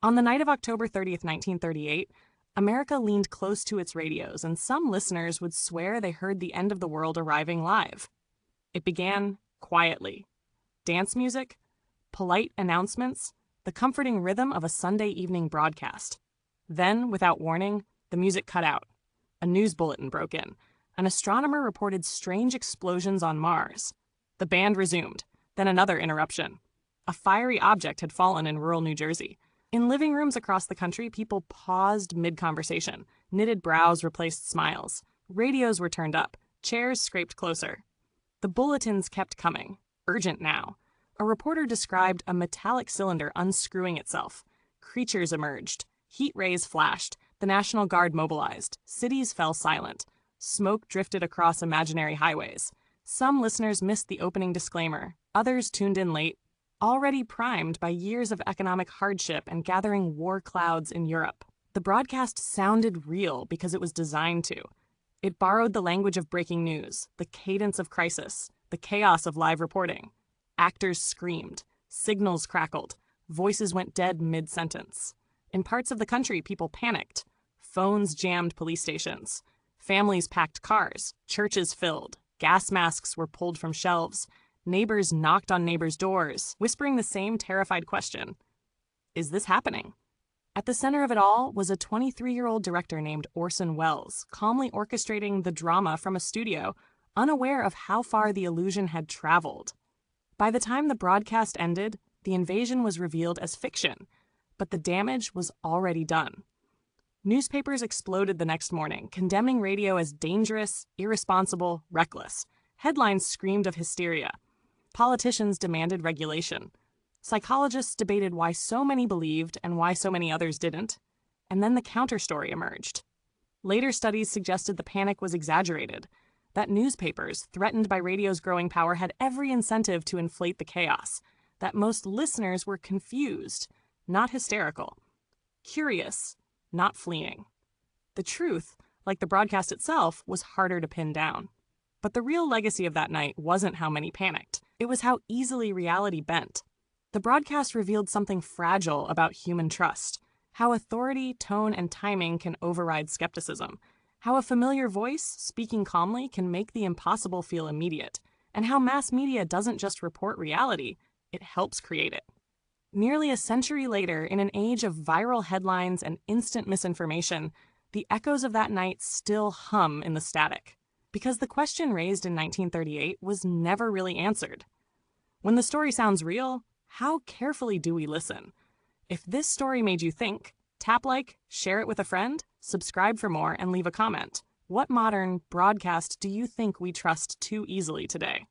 On the night of October 30th, 1938, America leaned close to its radios, and some listeners would swear they heard the end of the world arriving live. It began quietly. Dance music, polite announcements, the comforting rhythm of a Sunday evening broadcast. Then, without warning, the music cut out. A news bulletin broke in. An astronomer reported strange explosions on Mars. The band resumed. Then another interruption. A fiery object had fallen in rural New Jersey. In living rooms across the country, people paused mid-conversation. Knitted brows replaced smiles. Radios were turned up. Chairs scraped closer. The bulletins kept coming. Urgent now. A reporter described a metallic cylinder unscrewing itself. Creatures emerged. Heat rays flashed. The National Guard mobilized. Cities fell silent. Smoke drifted across imaginary highways. Some listeners missed the opening disclaimer. Others tuned in late, already primed by years of economic hardship and gathering war clouds in Europe. The broadcast sounded real because it was designed to. It borrowed the language of breaking news, the cadence of crisis, the chaos of live reporting. Actors screamed. Signals crackled. Voices went dead mid-sentence. In parts of the country, people panicked. Phones jammed police stations. Families packed cars. Churches filled. Gas masks were pulled from shelves. Neighbors knocked on neighbors' doors, whispering the same terrified question. Is this happening? At the center of it all was a 23-year-old director named Orson Welles, calmly orchestrating the drama from a studio, unaware of how far the illusion had traveled. By the time the broadcast ended, the invasion was revealed as fiction, but the damage was already done. Newspapers exploded the next morning, condemning radio as dangerous, irresponsible, reckless. Headlines screamed of hysteria. Politicians demanded regulation. Psychologists debated why so many believed and why so many others didn't. And then the counterstory emerged. Later studies suggested the panic was exaggerated, that newspapers, threatened by radio's growing power, had every incentive to inflate the chaos, that most listeners were confused, not hysterical, curious, not fleeing. The truth, like the broadcast itself, was harder to pin down. But the real legacy of that night wasn't how many panicked. It was how easily reality bent. The broadcast revealed something fragile about human trust, how authority, tone, and timing can override skepticism, how a familiar voice, speaking calmly, can make the impossible feel immediate, and how mass media doesn't just report reality, it helps create it. Nearly a century later, in an age of viral headlines and instant misinformation, the echoes of that night still hum in the static. Because the question raised in 1938 was never really answered. When the story sounds real, how carefully do we listen? If this story made you think, tap like, share it with a friend, subscribe for more, and leave a comment. What modern broadcast do you think we trust too easily today?